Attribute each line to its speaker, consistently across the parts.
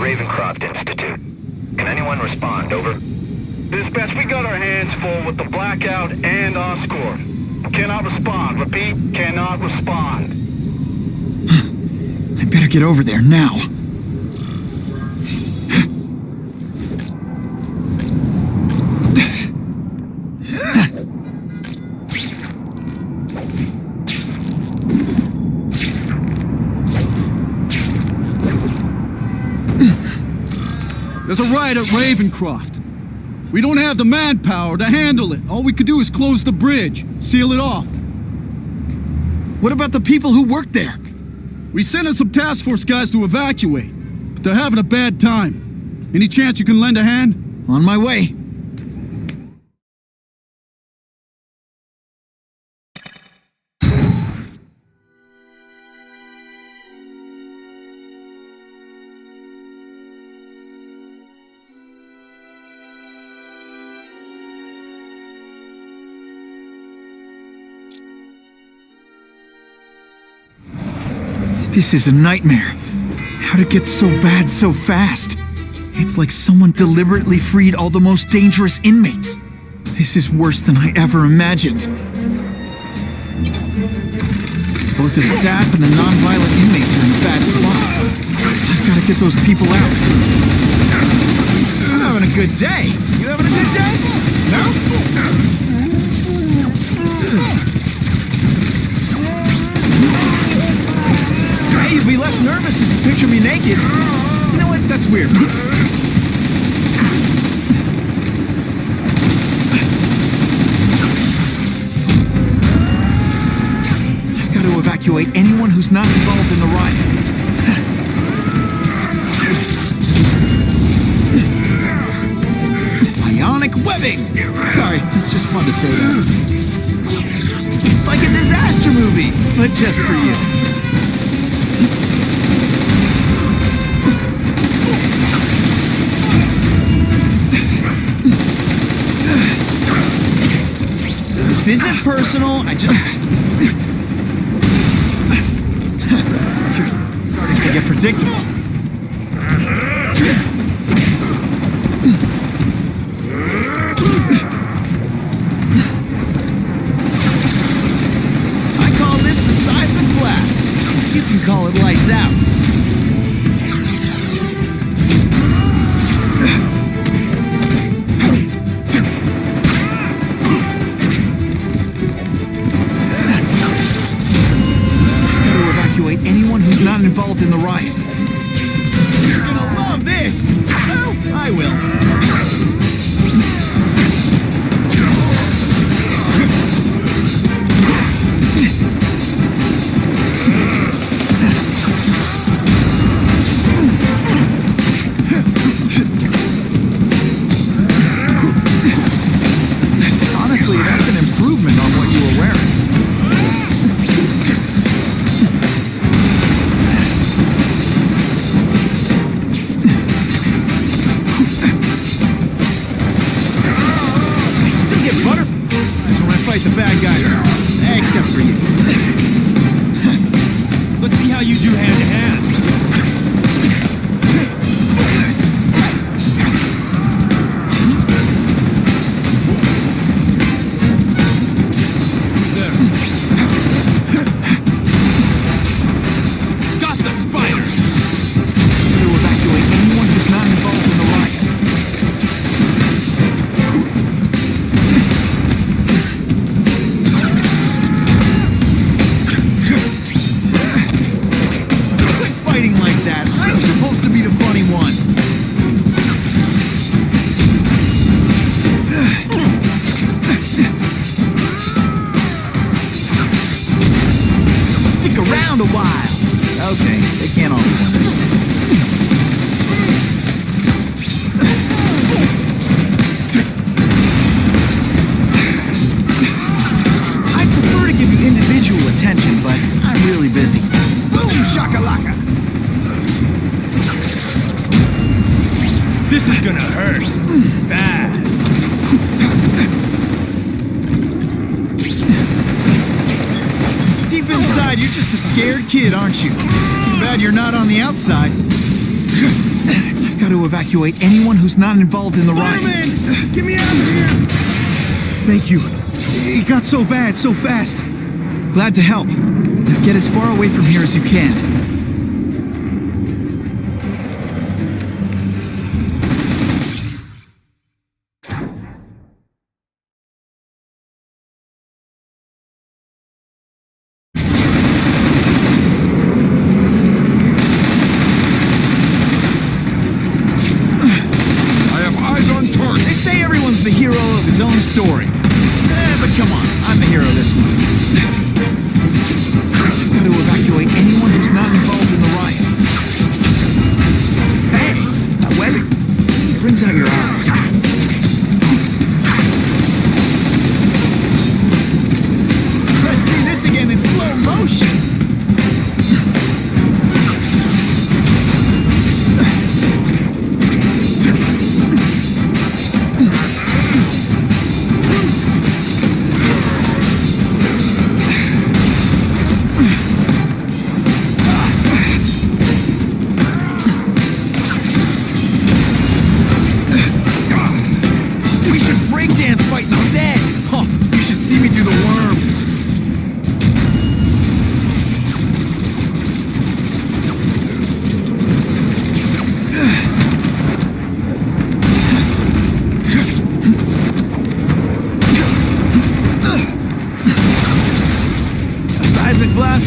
Speaker 1: Ravencroft Institute. Can anyone respond? Over.
Speaker 2: Dispatch, we got our hands full with the blackout and Oscorp. Cannot respond. Repeat, cannot respond.
Speaker 3: I better get over there now.
Speaker 4: There's a riot at Ravencroft. We don't have the manpower to handle it. All we could do is close the bridge, seal it off.
Speaker 3: What about the people who work there?
Speaker 4: We sent in some task force guys to evacuate, but they're having a bad time. Any chance you can lend a hand?
Speaker 3: On my way. This is a nightmare. How'd it get so bad so fast? It's like someone deliberately freed all the most dangerous inmates. This is worse than I ever imagined. Both the staff and the non-violent inmates are in a bad spot. I've got to get those people out. I'm having a good day. You having a good day? No? You'd be less nervous if you picture me naked. You know what? That's weird. I've got to evacuate anyone who's not involved in the riot. Bionic webbing! Sorry, it's just fun to say that. It's like a disaster movie, but just for you. This isn't personal, I just... You're starting to get predictable. I call this the seismic blast. You can call it lights out. Anyone who's not involved in the riot. You're gonna love this! Well, I will. Honestly, that's an improvement on what you were wearing. Fight the bad guys, except for you.
Speaker 5: Let's see how you do hand to hand. Who's there? Got the spider!
Speaker 3: To evacuate anyone who's not involved in the riot. I'm supposed to be the funny one. Stick around a while. Okay, they can't all be winners. I prefer to give you individual attention, but I'm really busy. Boom shakalaka!
Speaker 5: This is gonna hurt. Bad.
Speaker 3: Deep inside, you're just a scared kid, aren't you? Too bad you're not on the outside. to evacuate anyone who's not involved in the riot.
Speaker 4: Spider-Man! Get me out of here!
Speaker 3: Thank you. It got so bad, so fast. Glad to help. Now get as far away from here as you can. They say everyone's the hero of his own story. But come on, I'm the hero this one. I've got to evacuate anyone who's not involved in the riot. Hey, that webbing. It brings out your eyes. Let's see this again in slow motion.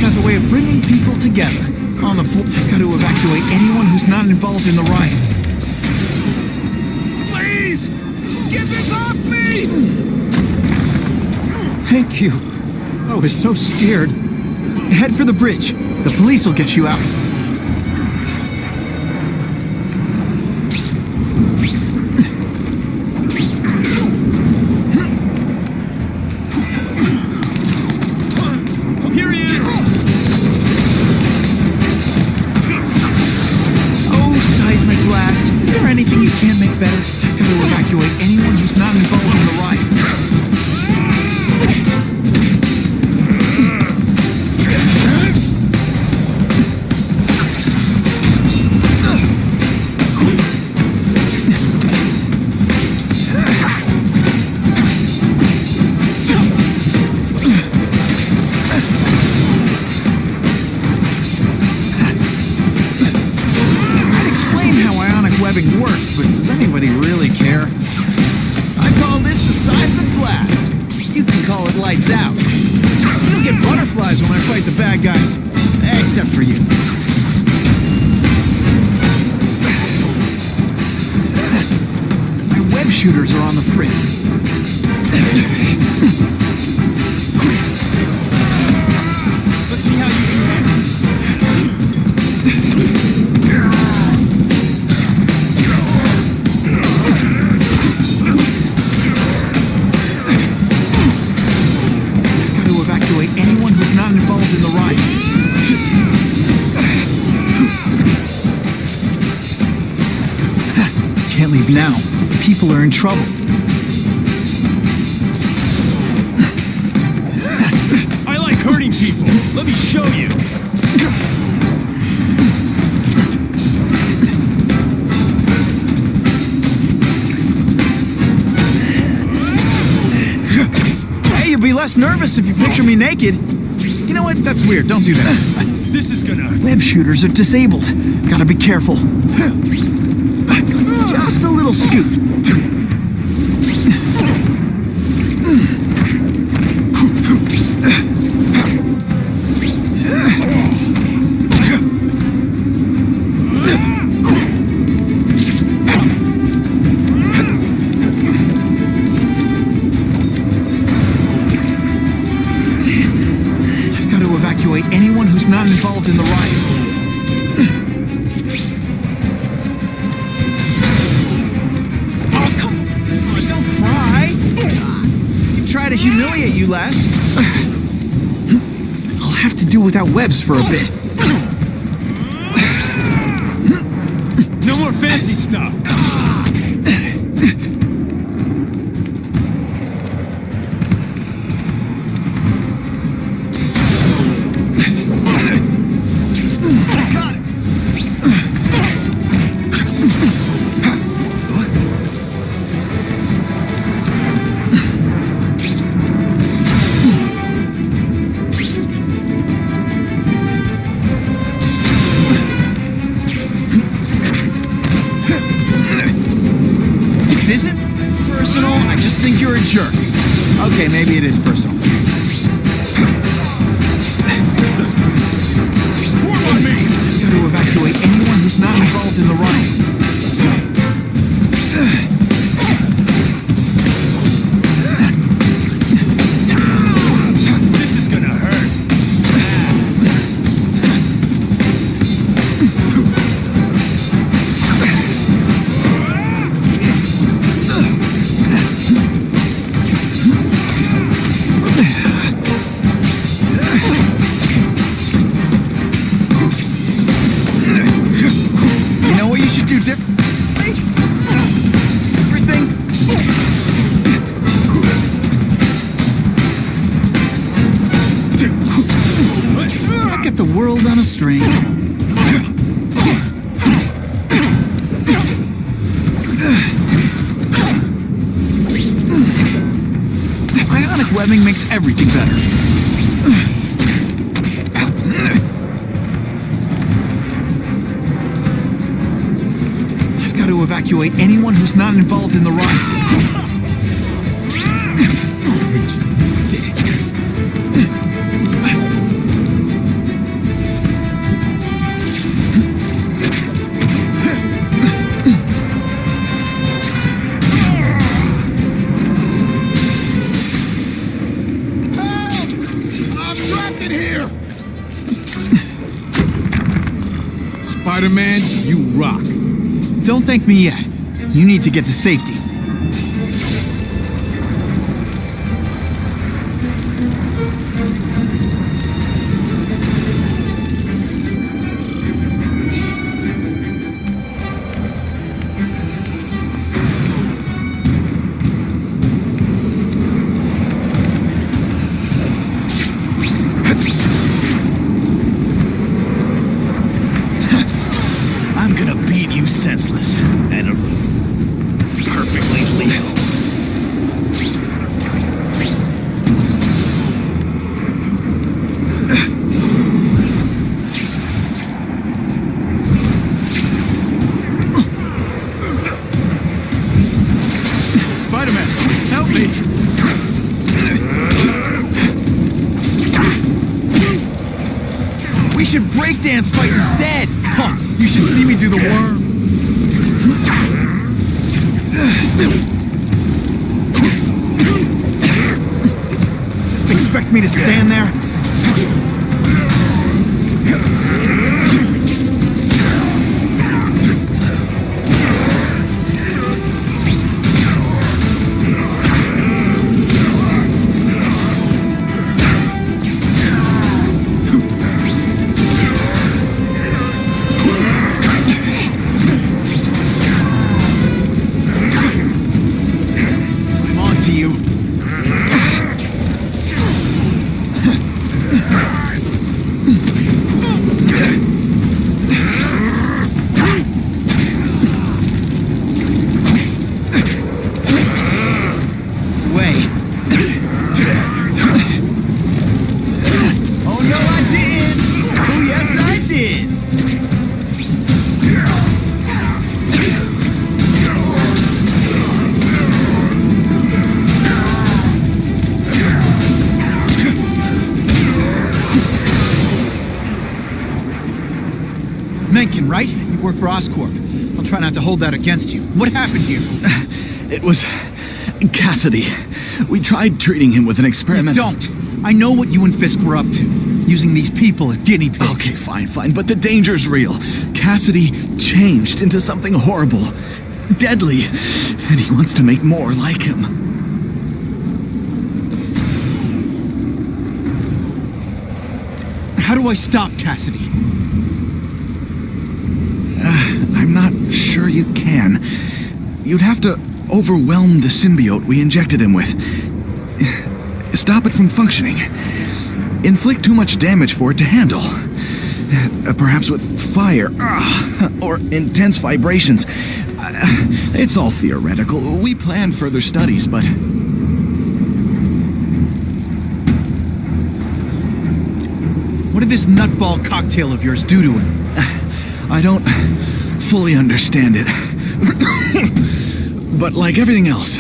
Speaker 3: Has a way of bringing people together. On the floor, I've got to evacuate anyone who's not involved in the riot.
Speaker 4: Please! Get this off me!
Speaker 3: Thank you. I was so scared. Head for the bridge. The police will get you out. Anything you can make better? I've got to evacuate anyone who's not involved in the riot. Webbing works, but does anybody really care? I call this the seismic blast. You can call it lights out. I still get butterflies when I fight the bad guys. Except for you. My web shooters are on the fritz.
Speaker 5: Let's see how you do it.
Speaker 3: Anyone who's not involved in the riot. Can't leave now. People are in trouble.
Speaker 5: I like hurting people. Let me show you.
Speaker 3: You'll be less nervous if you picture me naked. You know what? That's weird. Don't do that.
Speaker 5: This is gonna...
Speaker 3: Web shooters are disabled. Gotta be careful. Just a little scoot. Anyone who's not involved in the riot. Oh, come on, don't cry. You try to humiliate you less. I'll have to do without webs for a bit.
Speaker 5: No more fancy stuff.
Speaker 3: just think you're a jerk. Okay, maybe it is personal.
Speaker 5: Form on me!
Speaker 3: I've got to evacuate anyone who's not involved in the riot.
Speaker 5: This is gonna hurt.
Speaker 3: You know what you should do differently? Everything. Look at the world on a string. Ionic webbing makes everything better. I've got to evacuate anyone who's not involved in the riot. I did it.
Speaker 4: I'm trapped in here! Spider-Man, you rock.
Speaker 3: Don't thank me yet. You need to get to safety. I'm gonna beat you senseless. And perfectly legal.
Speaker 4: Spider-Man, help me!
Speaker 3: We should breakdance fight instead! Huh, you should see me do the worm. Just expect me to stand there? I'm on to you. Way. Oh no, I did! Oh yes, I did! Mencken, right? You work for Oscorp. I'll try not to hold that against you. What happened here?
Speaker 6: It was Kasady. We tried treating him with an experiment.
Speaker 3: Don't! I know what you and Fisk were up to. Using these people as guinea pigs.
Speaker 6: Okay, fine, but the danger's real. Kasady changed into something horrible, deadly, and he wants to make more like him.
Speaker 3: How do I stop Kasady?
Speaker 6: I'm not sure you can. You'd have to overwhelm the symbiote we injected him with. Stop it from functioning. Inflict too much damage for it to handle. Perhaps with fire, or intense vibrations. It's all theoretical. We plan further studies, but...
Speaker 3: What did this nutball cocktail of yours do to him?
Speaker 6: I don't fully understand it. But like everything else,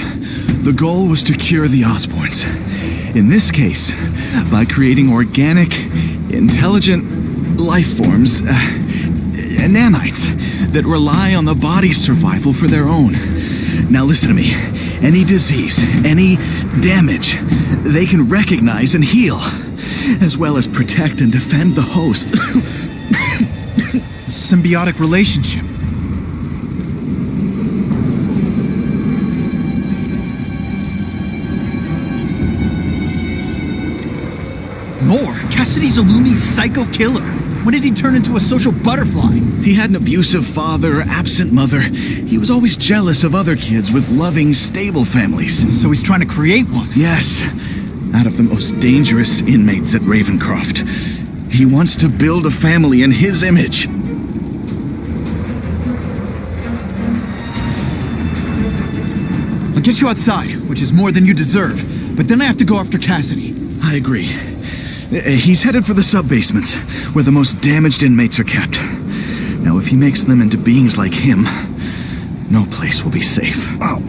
Speaker 6: The goal was to cure the Osborns. In this case, by creating organic, intelligent life forms, nanites, that rely on the body's survival for their own. Now listen to me. Any disease, any damage, they can recognize and heal, as well as protect and defend the host.
Speaker 3: Symbiotic relationship. More? Kasady's a loony psycho killer. When did he turn into a social butterfly?
Speaker 6: He had an abusive father, absent mother. He was always jealous of other kids with loving, stable families.
Speaker 3: So he's trying to create one?
Speaker 6: Yes, out of the most dangerous inmates at Ravencroft. He wants to build a family in his image.
Speaker 3: I'll get you outside, which is more than you deserve. But then I have to go after Kasady.
Speaker 6: I agree. He's headed for the sub-basements, where the most damaged inmates are kept. Now, if he makes them into beings like him, no place will be safe. Oh.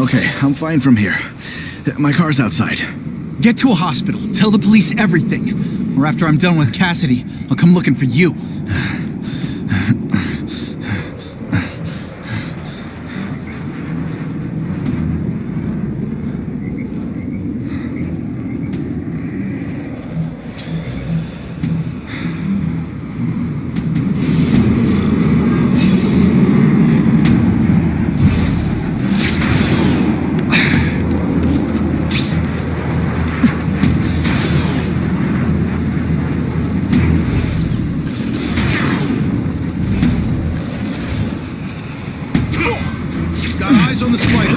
Speaker 6: Okay, I'm fine from here. My car's outside.
Speaker 3: Get to a hospital. Tell the police everything. Or after I'm done with Kasady, I'll come looking for you.
Speaker 4: Got eyes on the spider.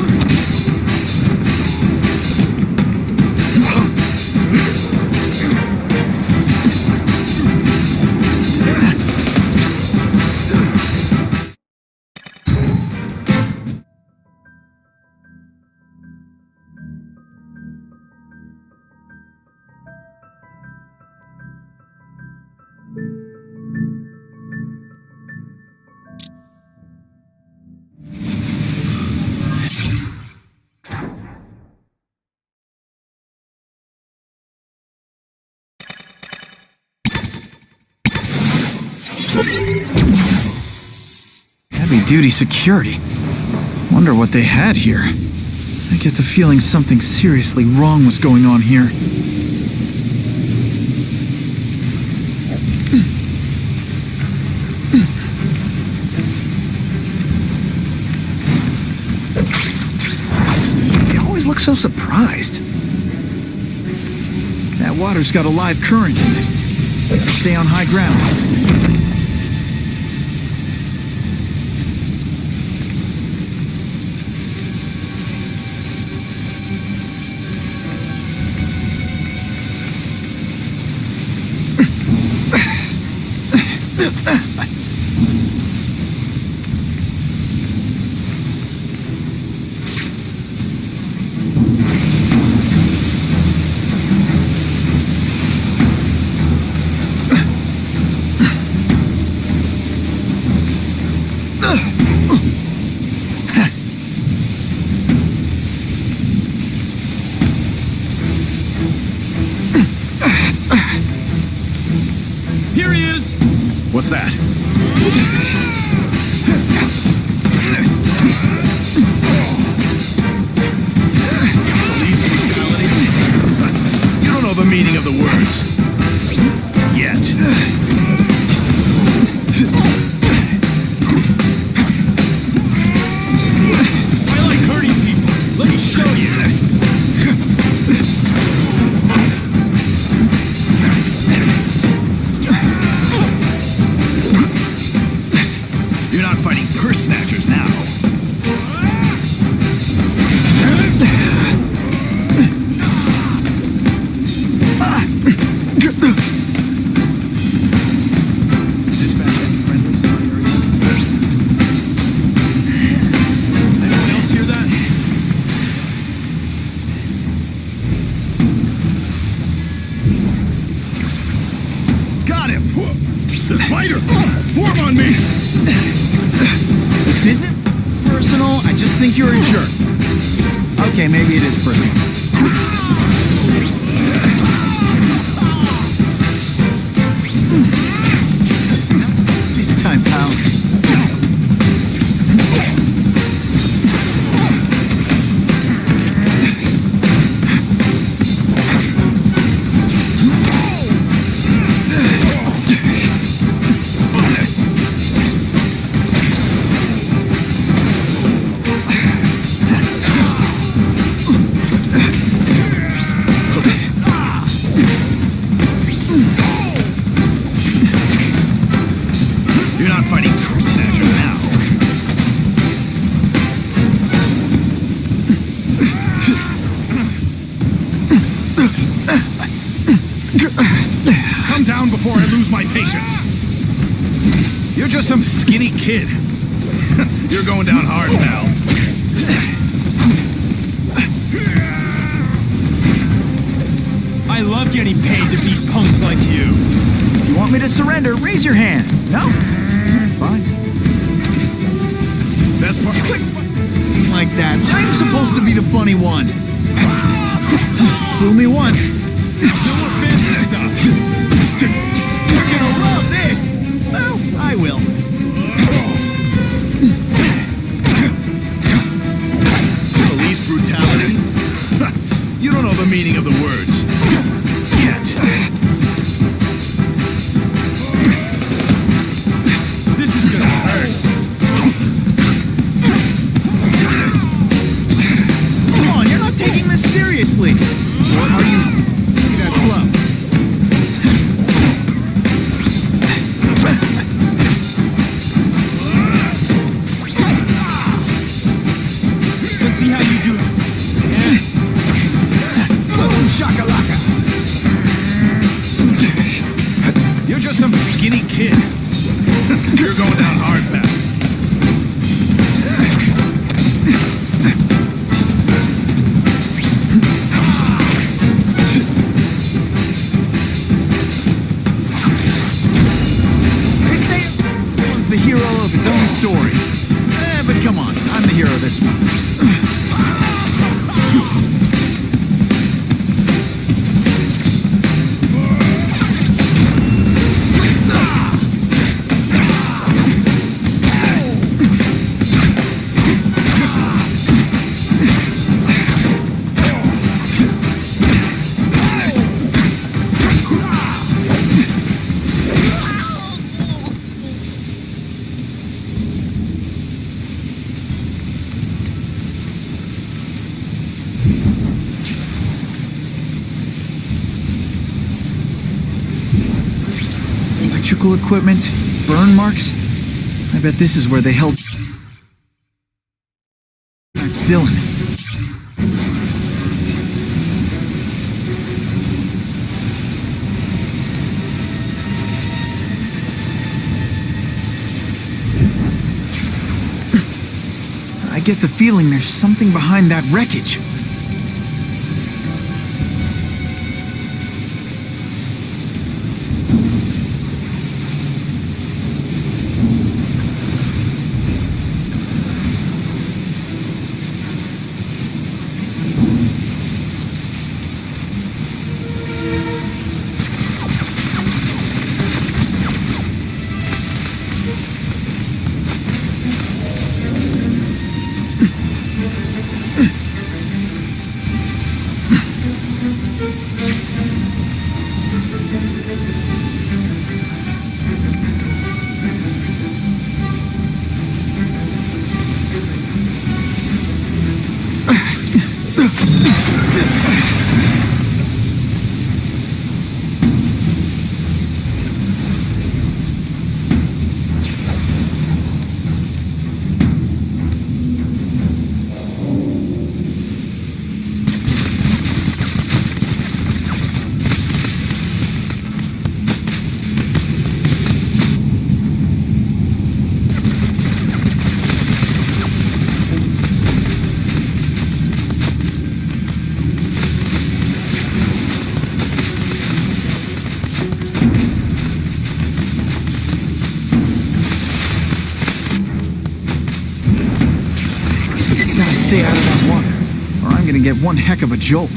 Speaker 3: Heavy-duty security. Wonder what they had here. I get the feeling something seriously wrong was going on here. They always look so surprised. That water's got a live current in it. Better stay on high ground.
Speaker 6: that? Police brutality? You don't know the meaning of the words. Yet.
Speaker 5: I like hurting people. Let me show you.
Speaker 6: You're not fighting purse snatchers now.
Speaker 5: Anyone else hear that?
Speaker 6: Got him! The spider! Form on me!
Speaker 3: This isn't personal, I just think you're a jerk. Okay, maybe it is personal. This time, pal.
Speaker 6: You're not fighting purse snatchers now. Come down before I lose my patience. You're just some skinny kid. You're going down hard, pal.
Speaker 5: I love getting paid to beat punks like you.
Speaker 3: You want me to surrender? Raise your hand. No? Fine.
Speaker 6: Best part.
Speaker 3: Like that. I'm supposed to be the funny one. Fool me once.
Speaker 5: No more fancy stuff.
Speaker 3: You're gonna love this! Well, I will.
Speaker 6: Police brutality? You don't know the meaning of the words. Yet.
Speaker 5: This is gonna hurt.
Speaker 3: Come on, you're not taking this seriously. Or are you that slow?
Speaker 5: Let's see how you do it.
Speaker 3: Boom shakalaka.
Speaker 6: You're just some skinny kid. You're going down hard, pal.
Speaker 3: They say one's the hero of his own story. But come on, I'm the hero of this one. Electrical equipment, burn marks. I bet this is where they held Max Dillon. I get the feeling there's something behind that wreckage. stay out of that water, or I'm gonna get one heck of a jolt.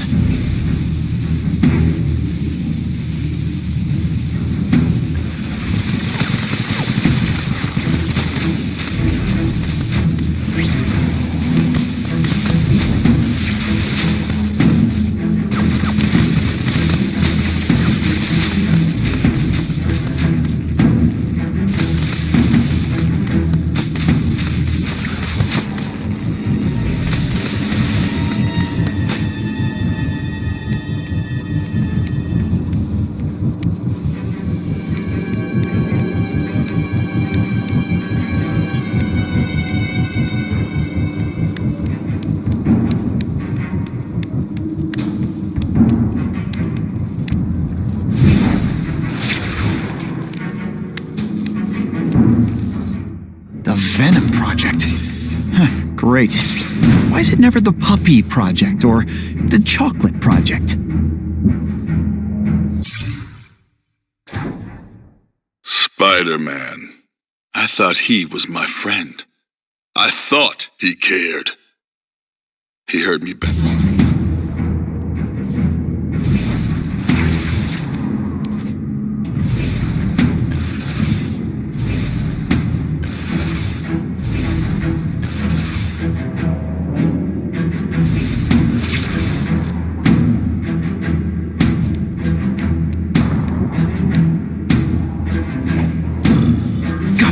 Speaker 6: Venom Project.
Speaker 3: Huh, great. Why is it never the Puppy Project or the Chocolate Project?
Speaker 7: Spider-Man. I thought he was my friend. I thought he cared. He heard me back.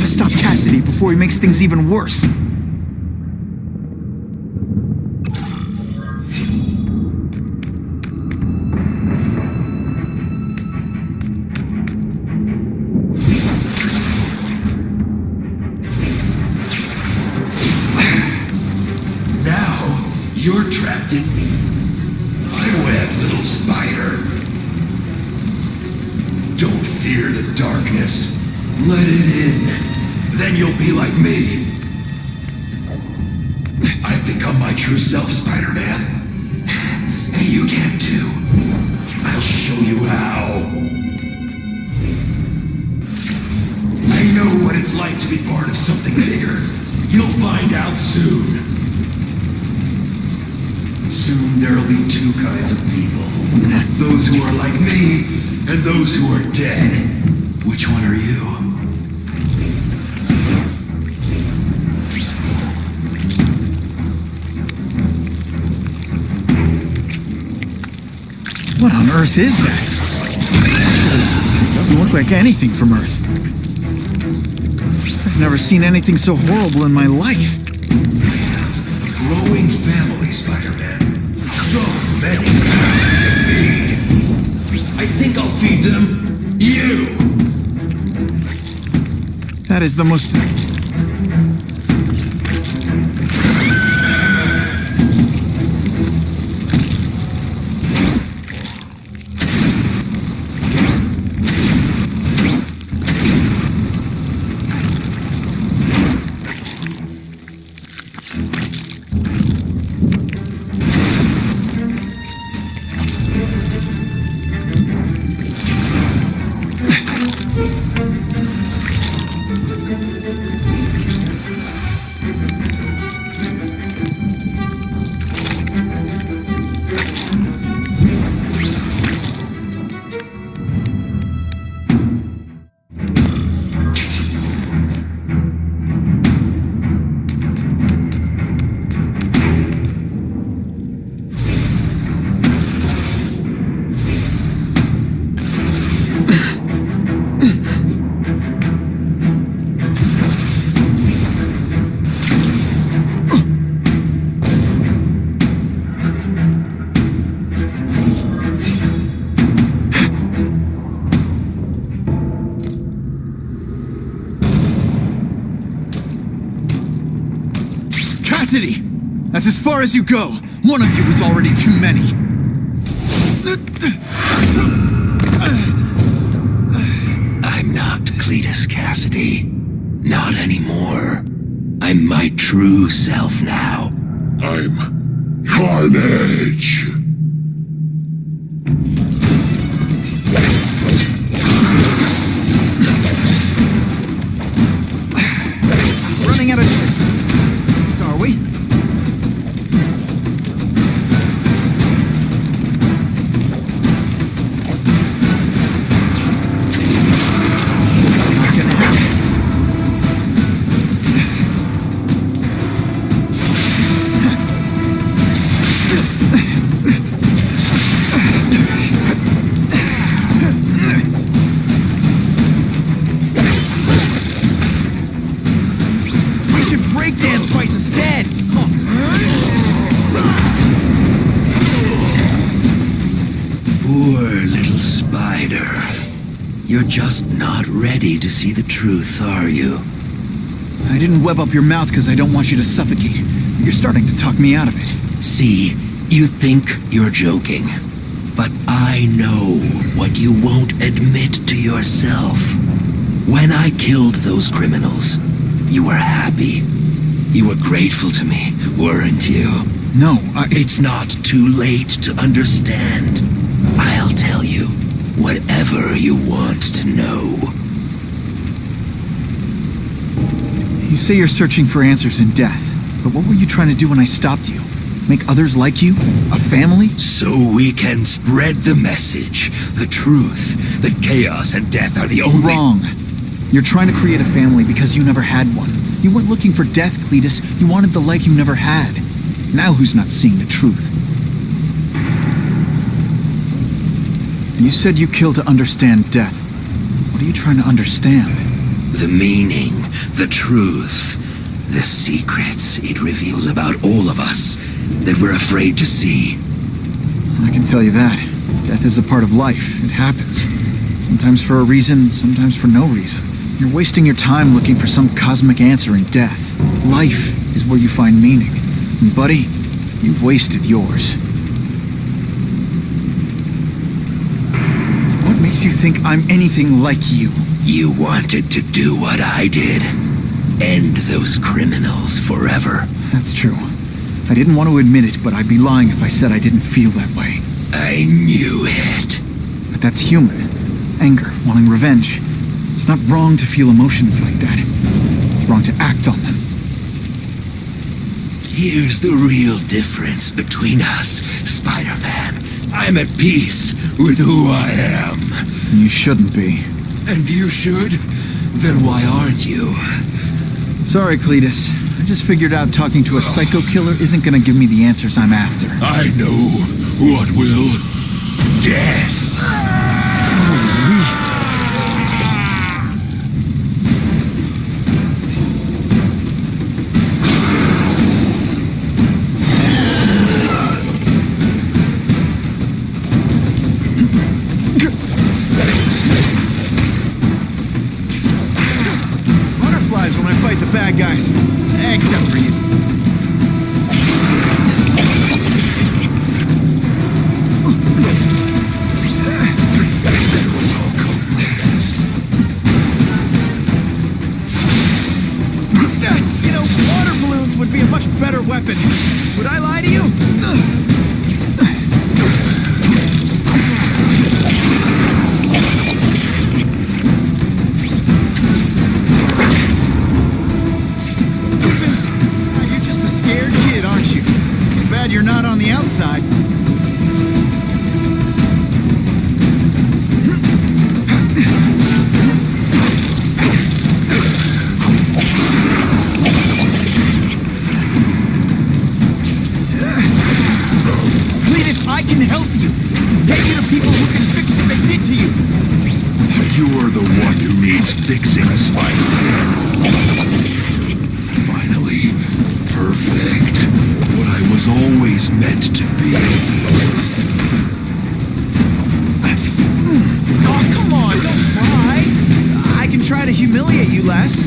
Speaker 3: Stop Kasady before he makes things even worse.
Speaker 8: Now you're trapped in my web, little spider. Don't fear the darkness. Let it in. Then you'll be like me. I've become my true self, Spider-Man. And you can too. I'll show you how. I know what it's like to be part of something bigger. You'll find out soon. Soon there'll be two kinds of people. Those who are like me, and those who are dead. Which one are you?
Speaker 3: What on earth is that? It doesn't look like anything from Earth. I've never seen anything so horrible in my life.
Speaker 8: I have a growing family, Spider-Man. So many mouths to feed. I think I'll feed them you.
Speaker 3: That is the most... Kasady! That's as far as you go! One of you is already too many!
Speaker 8: I'm not Cletus Kasady. Not anymore. I'm my true self now.
Speaker 7: I'm Carnage.
Speaker 3: Running out of... Are we?
Speaker 8: You're just not ready to see the truth, are you?
Speaker 3: I didn't web up your mouth because I don't want you to suffocate. You're starting to talk me out of it.
Speaker 8: See, you think you're joking. But I know what you won't admit to yourself. When I killed those criminals, you were happy. You were grateful to me, weren't you?
Speaker 3: No,
Speaker 8: It's not too late to understand. I'll tell you whatever you want to know.
Speaker 3: You say you're searching for answers in death, but what were you trying to do when I stopped you? Make others like you? A family?
Speaker 8: So we can spread the message, the truth, that chaos and death are the only—
Speaker 3: Wrong. You're trying to create a family because you never had one. You weren't looking for death, Cletus. You wanted the life you never had. Now who's not seeing the truth? You said you killed to understand death. What are you trying to understand?
Speaker 8: The meaning, the truth, the secrets it reveals about all of us that we're afraid to see.
Speaker 3: I can tell you that. Death is a part of life. It happens. Sometimes for a reason, sometimes for no reason. You're wasting your time looking for some cosmic answer in death. Life is where you find meaning. And buddy, you've wasted yours. What makes you think I'm anything like you?
Speaker 8: You wanted to do what I did. End those criminals forever.
Speaker 3: That's true. I didn't want to admit it, but I'd be lying if I said I didn't feel that way.
Speaker 8: I knew it.
Speaker 3: But that's human. Anger, wanting revenge. It's not wrong to feel emotions like that. It's wrong to act on them.
Speaker 8: Here's the real difference between us, Spider-Man. I'm at peace with who I am.
Speaker 3: You shouldn't be.
Speaker 8: And you should? Then why aren't you?
Speaker 3: Sorry, Cletus. I just figured out talking to a psycho killer isn't gonna give me the answers I'm after.
Speaker 8: I know what will. Death.
Speaker 3: Butterflies when I fight the bad guys. Except for you. You know, water balloons would be a much better weapon. Would I lie to you? You're just a scared kid, aren't you? Too bad you're not on the outside. Cletus, I can help you. Take you to people who can fix what they did to you.
Speaker 8: You're the one who needs fixing, Spider-Man. Finally, perfect. What I was always meant to be.
Speaker 3: Oh, come on, don't cry. I can try to humiliate you less.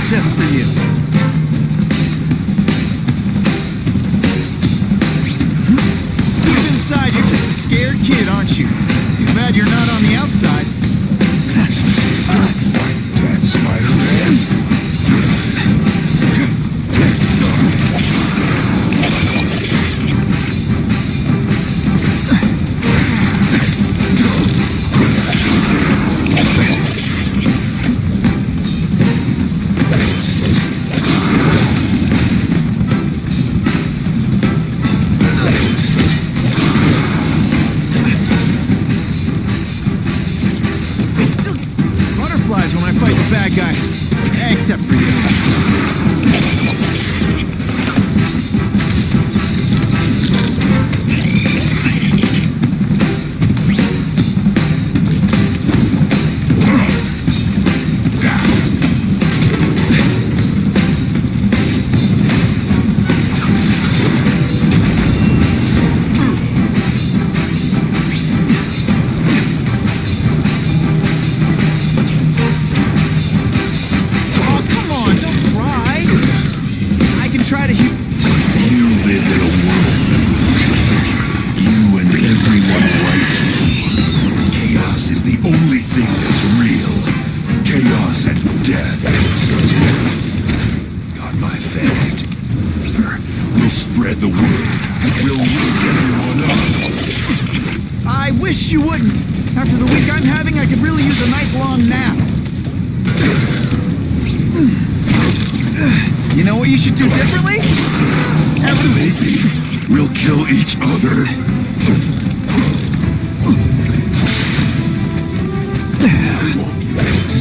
Speaker 3: Just for you. Deep inside, you're just a scared kid, aren't you? Too bad you're not on the outside.
Speaker 8: Don't fight death, Spider-Man.
Speaker 3: I wish you wouldn't. After the week I'm having, I could really use a nice long nap. You know what you should do differently?
Speaker 7: Maybe we'll kill each other.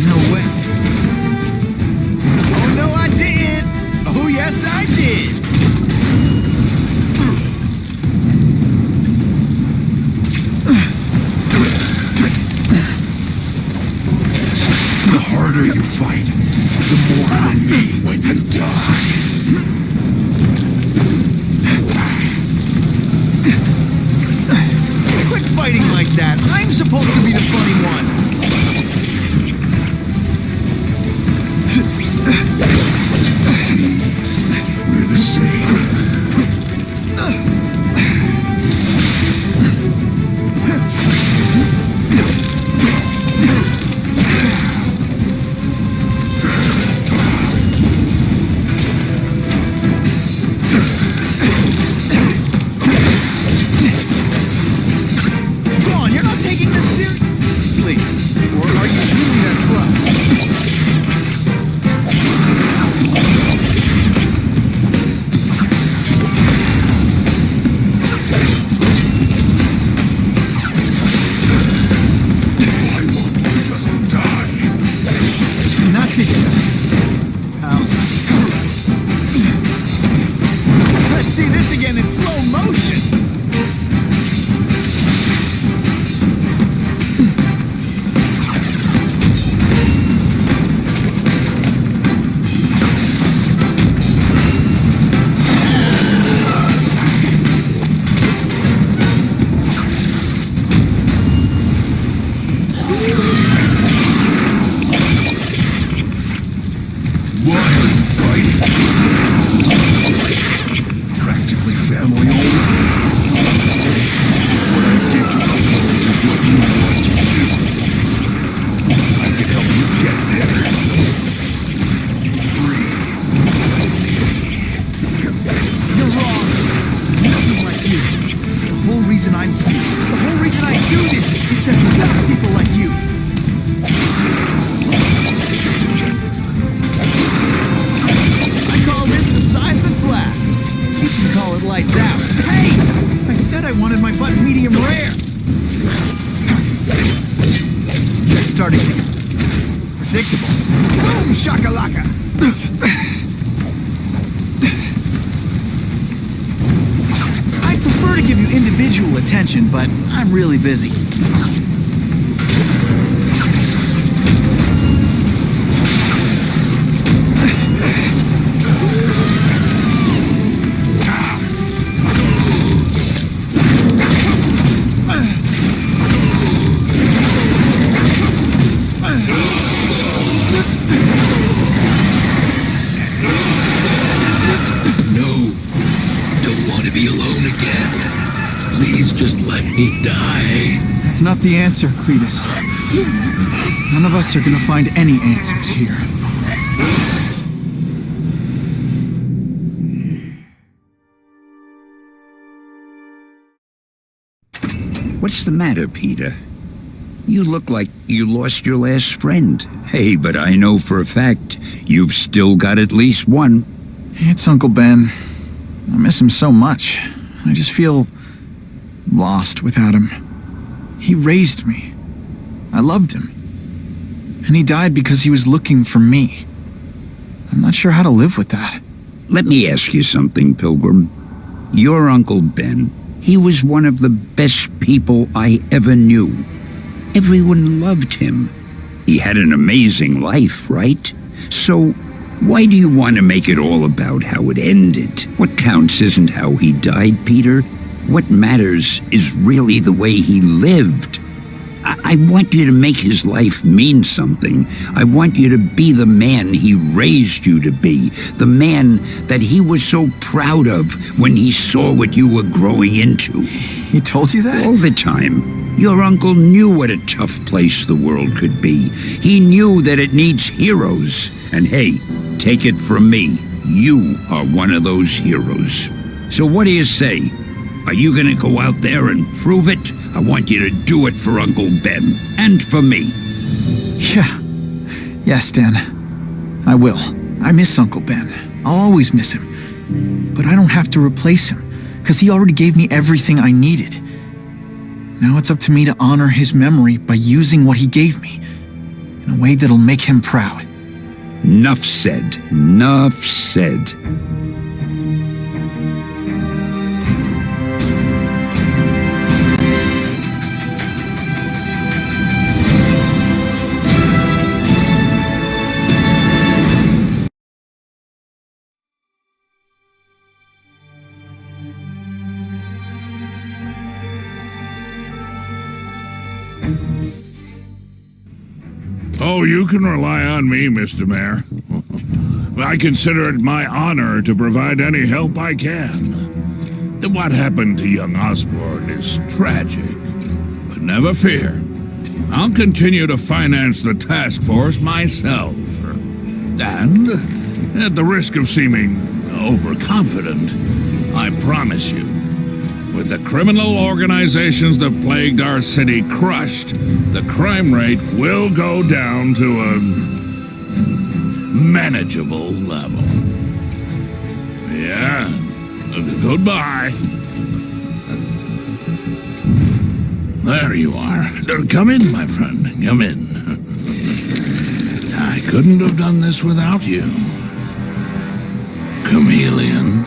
Speaker 3: No way. Oh, no, I didn't. Oh, yes, I did.
Speaker 7: The harder you fight, the more it'll mean when you die.
Speaker 3: Quit fighting like that. I'm supposed to be the funny one.
Speaker 7: See, we're the same.
Speaker 3: Come on, you're not taking this seriously. Or are you really that slow? Not this time. How? Let's see this again in slow motion.
Speaker 7: Why are you fighting? Practically family only. What I did to the worlds is what you want to do. I can help you get there. Free.
Speaker 3: You're wrong. Nothing like you. The whole reason I'm here, the whole reason I do this is to stop people like you. I call this the seismic blast. You can call it lights out. Hey! I said I wanted my butt medium rare. You're starting to get predictable. Boom shakalaka! I prefer to give you individual attention, but I'm really busy.
Speaker 8: Be alone again. Please just let me die.
Speaker 3: That's not the answer, Cletus. None of us are gonna find any answers here.
Speaker 9: What's the matter, Peter? You look like you lost your last friend. Hey, but I know for a fact you've still got at least one.
Speaker 3: It's Uncle Ben. I miss him so much. I just feel lost without him. He raised me. I loved him. And he died because he was looking for me. I'm not sure how to live with that.
Speaker 9: Let me ask you something, Pilgrim. Your Uncle Ben, he was one of the best people I ever knew. Everyone loved him. He had an amazing life, right? So why do you want to make it all about how it ended? What counts isn't how he died, Peter. What matters is really the way he lived. I want you to make his life mean something. I want you to be the man he raised you to be. The man that he was so proud of when he saw what you were growing into.
Speaker 3: He told you that?
Speaker 9: All the time. Your uncle knew what a tough place the world could be. He knew that it needs heroes. And hey, take it from me, you are one of those heroes. So what do you say? Are you gonna go out there and prove it? I want you to do it for Uncle Ben, and for me.
Speaker 3: Yeah. Yes, Dan. I will. I miss Uncle Ben. I'll always miss him. But I don't have to replace him, because he already gave me everything I needed. Now it's up to me to honor his memory by using what he gave me, in a way that'll make him proud.
Speaker 9: Nuff said. Nuff said.
Speaker 10: Oh, you can rely on me, Mr. Mayor. I consider it my honor to provide any help I can. What happened to young Osborne is tragic, but never fear. I'll continue to finance the task force myself. And, at the risk of seeming overconfident, I promise you, with the criminal organizations that plagued our city crushed, the crime rate will go down to a manageable level. Yeah, goodbye. There you are. Come in, my friend. Come in. I couldn't have done this without you. Chameleon.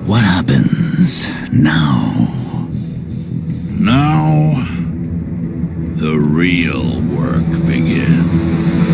Speaker 6: What happens now?
Speaker 10: Now, the real work begins.